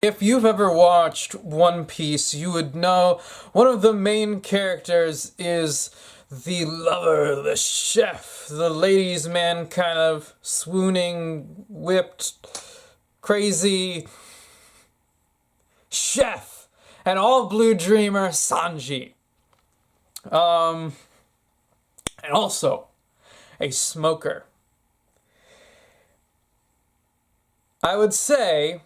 If you've ever watched One Piece, you would know one of the main characters is the lover, the chef, the ladies' man kind of swooning, whipped, crazy chef, and all blue dreamer Sanji. And also a smoker. I would say,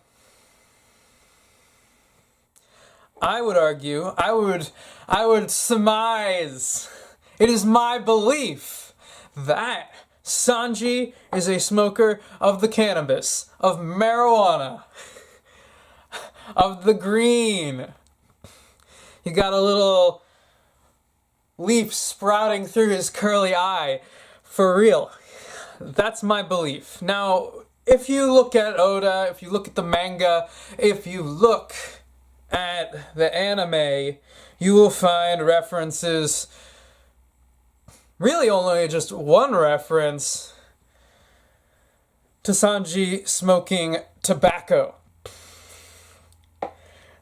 I would argue, I would surmise, it is my belief that Sanji is a smoker of the cannabis, of marijuana, of the green. You got a little leaf sprouting through his curly eye, for real. That's my belief. Now, if you look at Oda, if you look at the manga, if you look at the anime, you will find references, really only just one reference, to Sanji smoking tobacco.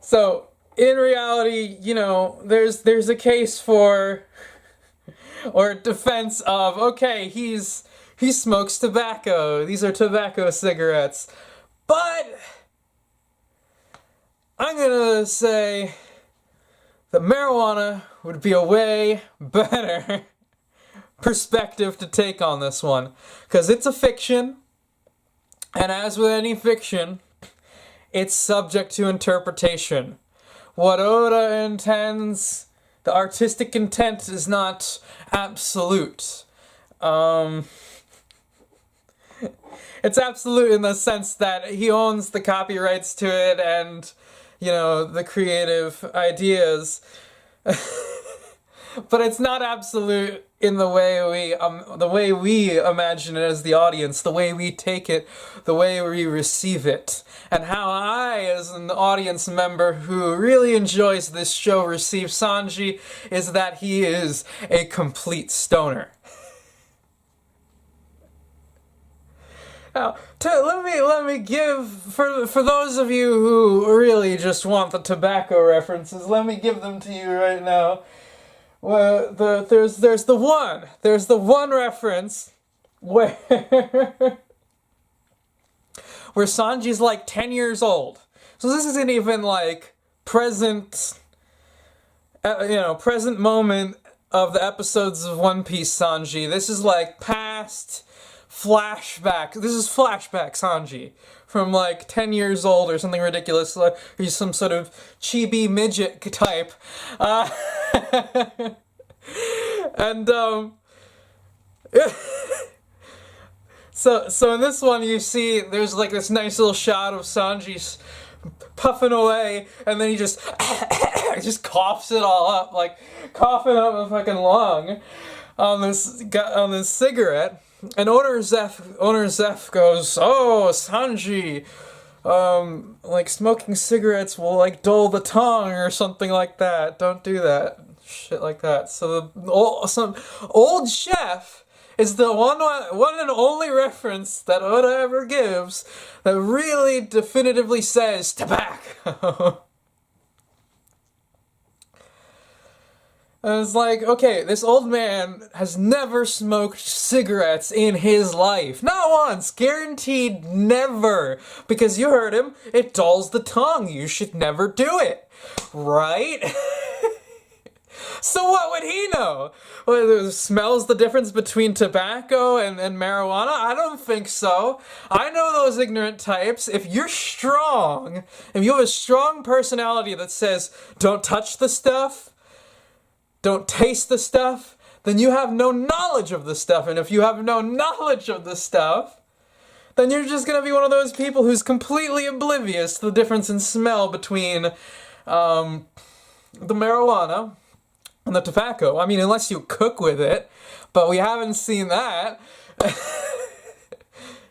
So, in reality, you know, there's a case for, or defense of, okay, he smokes tobacco, these are tobacco cigarettes, but I'm gonna say that marijuana would be a way better perspective to take on this one, because it's a fiction, and as with any fiction, it's subject to interpretation. What Oda intends, the artistic intent is not absolute. It's absolute in the sense that he owns the copyrights to it and, you know, the creative ideas. But it's not absolute in the way we imagine it as the audience, the way we take it, the way we receive it, and how I, as an audience member who really enjoys this show, receive Sanji is that he is a complete stoner. Now, let me give, for those of you who really just want the tobacco references, let me give them to you right now. Well, there's the one reference where where Sanji's like 10 years old. So this isn't even like present moment of the episodes of One Piece Sanji. This is like past flashback. This is flashback Sanji from like 10 years old or something ridiculous. Like he's some sort of chibi midget type. And so in this one you see there's like this nice little shot of Sanji puffing away, and then he just just coughs it all up, like coughing up a fucking lung on this cigarette. And owner Zeph goes, "Oh, Sanji, like smoking cigarettes will like dull the tongue or something like that. Don't do that." Shit like that. So some old chef is the one and only reference that Oda ever gives that really definitively says tobacco. And it's like, okay, this old man has never smoked cigarettes in his life. Not once. Guaranteed never. Because you heard him, it dulls the tongue. You should never do it. Right? So what would he know? Well, smells the difference between tobacco and marijuana? I don't think so. I know those ignorant types. If you're strong, if you have a strong personality that says, don't touch the stuff, don't taste the stuff, then you have no knowledge of the stuff. And if you have no knowledge of the stuff, then you're just gonna be one of those people who's completely oblivious to the difference in smell between the marijuana and the tobacco. I mean, unless you cook with it, but we haven't seen that.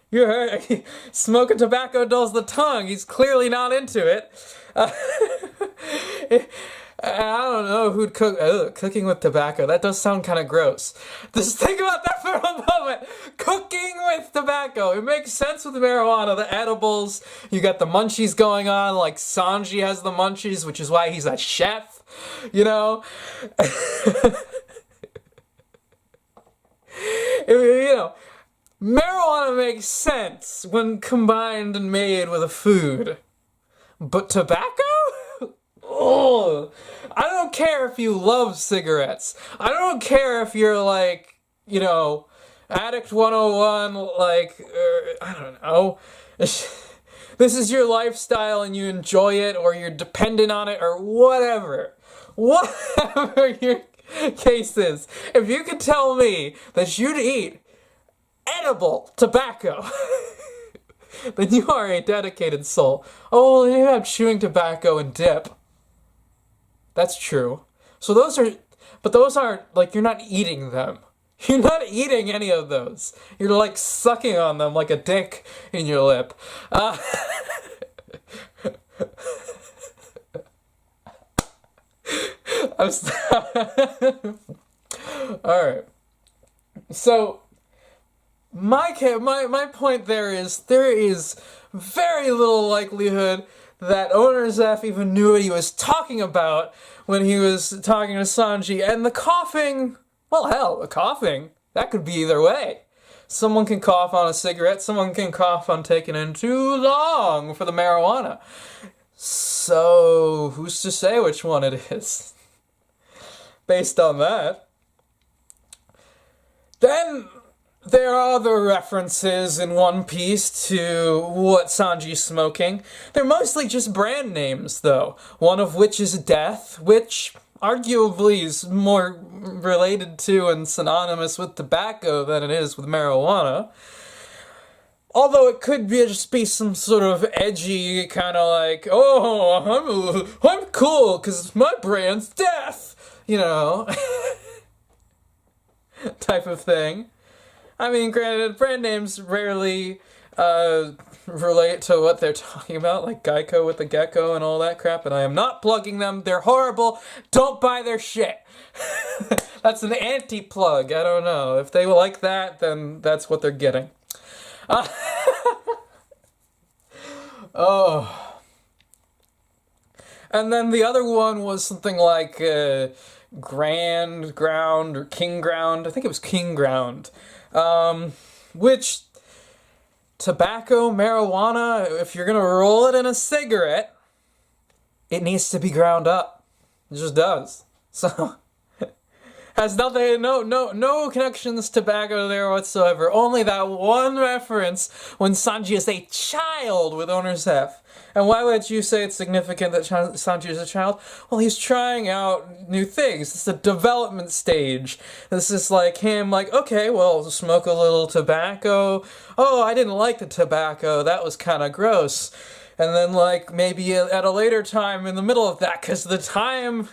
You heard, smoking tobacco dulls the tongue. He's clearly not into it. I don't know who'd cook. Cooking with tobacco. That does sound kind of gross. Just think about that for a moment. Cooking with tobacco. It makes sense with marijuana. The edibles. You got the munchies going on. Like Sanji has the munchies, which is why he's a chef. You know. You know. Marijuana makes sense when combined and made with a food. But tobacco? Oh, I don't care if you love cigarettes. I don't care if you're like, you know, Addict 101, like, I don't know. This is your lifestyle and you enjoy it or you're dependent on it or whatever. Whatever your case is. If you could tell me that you'd eat edible tobacco, then you are a dedicated soul. Oh, you have chewing tobacco and dip. That's true. So but those aren't, like, you're not eating them. You're not eating any of those. You're, like, sucking on them like a dick in your lip. Alright. So, my point there is very little likelihood that Owner Zeph even knew what he was talking about when he was talking to Sanji. And the coughing, well, hell, the coughing, that could be either way. Someone can cough on a cigarette, someone can cough on taking in too long for the marijuana. So, who's to say which one it is? Based on that. Then there are other references in One Piece to what Sanji's smoking. They're mostly just brand names, though. One of which is Death, which arguably is more related to and synonymous with tobacco than it is with marijuana. Although it could just be some sort of edgy kind of like, oh, I'm cool because my brand's Death, you know, type of thing. I mean, granted, brand names rarely relate to what they're talking about, like Geico with the gecko and all that crap, and I am not plugging them. They're horrible. Don't buy their shit. That's an anti-plug. I don't know. If they like that, then that's what they're getting. Oh. And then the other one was something like Grand Ground or King Ground. I think it was King Ground. Which, tobacco, marijuana, if you're gonna roll it in a cigarette, it needs to be ground up. It just does. So, has nothing, no connections to tobacco there whatsoever. Only that one reference when Sanji is a child with Owner Zeph. And why would you say it's significant that Sanji is a child? Well, he's trying out new things. It's a development stage. This is like him, like, okay, well, smoke a little tobacco. Oh, I didn't like the tobacco. That was kind of gross. And then, like, maybe at a later time in the middle of that, because the time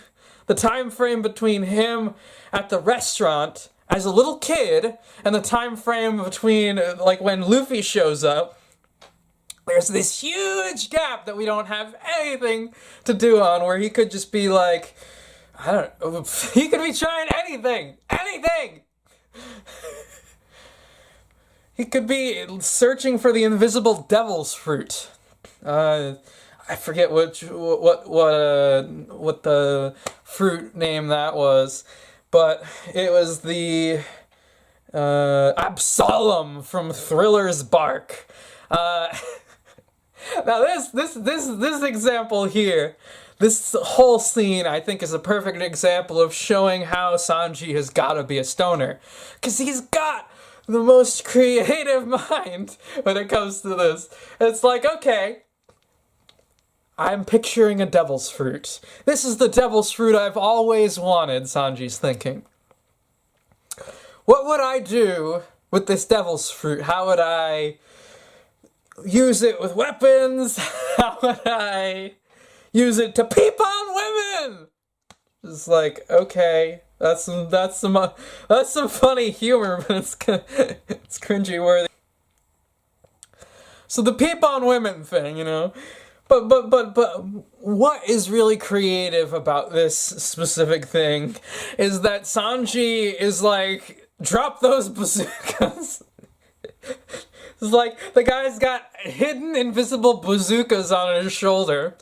frame between him at the restaurant as a little kid and the time frame between, like, when Luffy shows up, there's this huge gap that we don't have anything to do on, where he could just be like, I don't know, he could be trying anything! He could be searching for the invisible devil's fruit. I forget what the fruit name that was, but it was the Absolem from Thriller's Bark. Now this example here, this whole scene, I think, is a perfect example of showing how Sanji has got to be a stoner, because he's got the most creative mind when it comes to this. It's like, okay, I'm picturing a devil's fruit. This is the devil's fruit I've always wanted, Sanji's thinking. What would I do with this devil's fruit? How would I use it with weapons? How would I use it to peep on women? It's like, okay, that's some funny humor, but it's cringy worthy. So the peep on women thing, you know, But what is really creative about this specific thing is that Sanji is like, drop those bazookas. It's like the guy's got hidden invisible bazookas on his shoulder.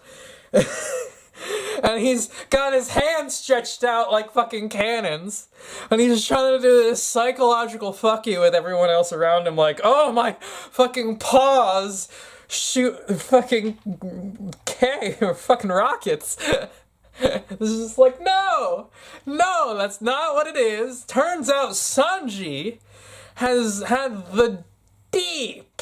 And he's got his hands stretched out like fucking cannons. And he's trying to do this psychological fuck you with everyone else around him, like, oh, my fucking paws shoot fucking or fucking rockets. This is just like, no, that's not what it is. Turns out Sanji has had the deep,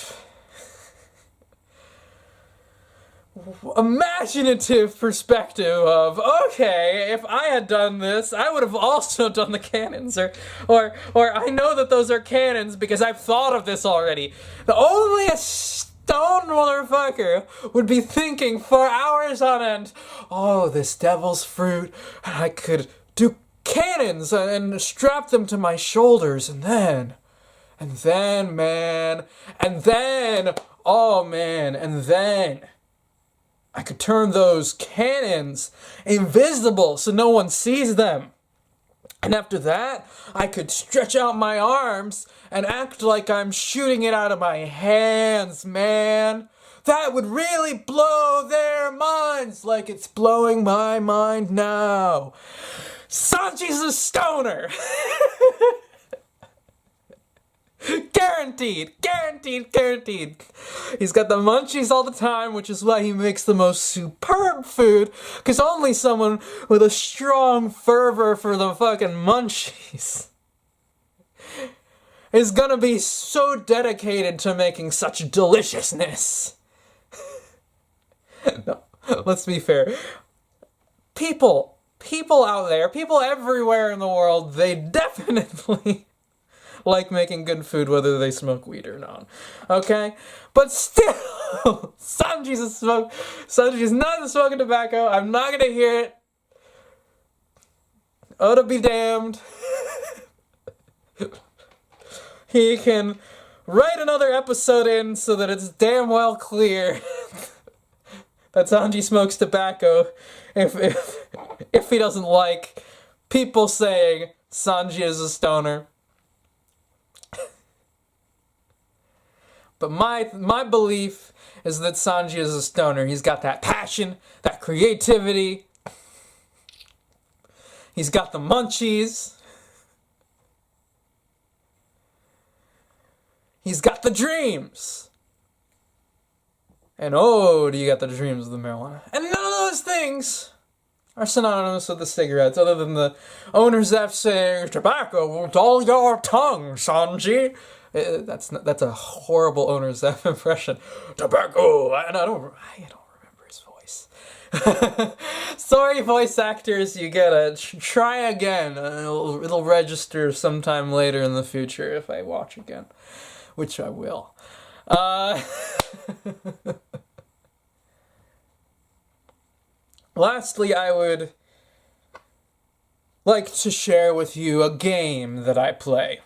imaginative perspective of, okay, if I had done this, I would have also done the cannons, or I know that those are cannons because I've thought of this already. Only a stone motherfucker would be thinking for hours on end, oh, this devil's fruit, I could do cannons and strap them to my shoulders, and then, oh man, and then I could turn those cannons invisible so no one sees them. And after that, I could stretch out my arms and act like I'm shooting it out of my hands, man. That would really blow their minds like it's blowing my mind now. Sanji's a stoner! Guaranteed. He's got the munchies all the time, which is why he makes the most superb food, because only someone with a strong fervor for the fucking munchies is gonna be so dedicated to making such deliciousness. No, let's be fair. People out there, people everywhere in the world, they definitely like making good food whether they smoke weed or not. Okay? But still, Sanji's not smoking tobacco. I'm not gonna hear it. Oh, to be damned. He can write another episode in so that it's damn well clear that Sanji smokes tobacco if he doesn't like people saying Sanji is a stoner. But my belief is that Sanji is a stoner. He's got that passion, that creativity. He's got the munchies. He's got the dreams. And oh, do you got the dreams of the marijuana. And none of those things are synonymous with the cigarettes, other than the owner's F saying, tobacco will dull your tongue, Sanji. That's a horrible owner's F impression. Tobacco! I don't remember his voice. Sorry, voice actors, you gotta try again. It'll register sometime later in the future if I watch again, which I will. Lastly, I would like to share with you a game that I play.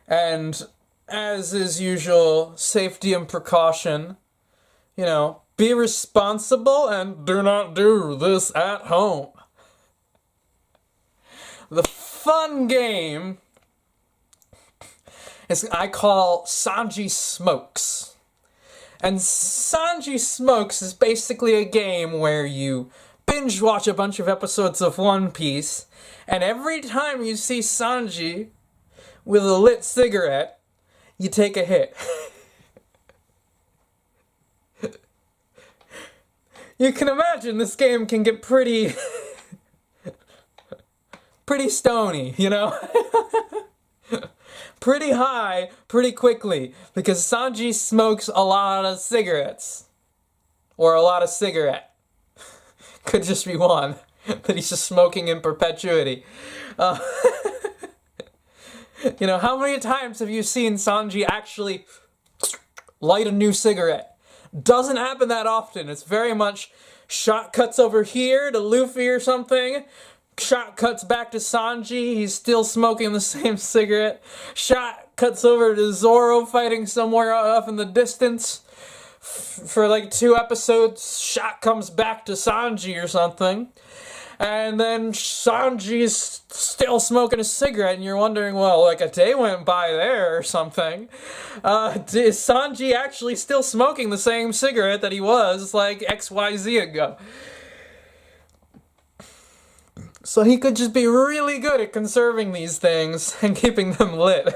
And, as is usual, safety and precaution, be responsible and do not do this at home. The fun game is I call Sanji Smokes. And Sanji Smokes is basically a game where you binge watch a bunch of episodes of One Piece, and every time you see Sanji with a lit cigarette, you take a hit. You can imagine this game can get pretty stony, pretty high, pretty quickly, because Sanji smokes a lot of cigarettes. Or a lot of cigarette. Could just be one that he's just smoking in perpetuity. How many times have you seen Sanji actually light a new cigarette? Doesn't happen that often. It's very much shot cuts over here to Luffy or something. Shot cuts back to Sanji. He's still smoking the same cigarette. Shot cuts over to Zoro fighting somewhere off in the distance. for like 2 episodes, shot comes back to Sanji or something. And then Sanji's still smoking a cigarette, and you're wondering, well, like a day went by there or something. Is Sanji actually still smoking the same cigarette that he was like XYZ ago? So he could just be really good at conserving these things and keeping them lit.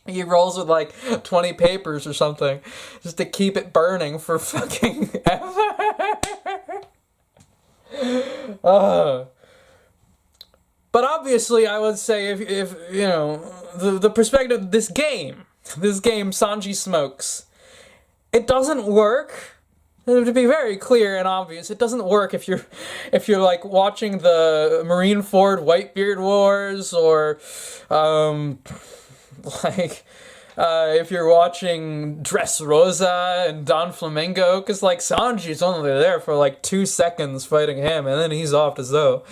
He rolls with like 20 papers or something just to keep it burning for fucking ever. But obviously, I would say if you know the perspective, this game, Sanji smokes, it doesn't work. To be very clear and obvious, it doesn't work if you're like watching the Marineford Whitebeard Wars or like if you're watching Dressrosa and Don Flamingo, because like Sanji's only there for like 2 seconds fighting him, and then he's off to Zoe.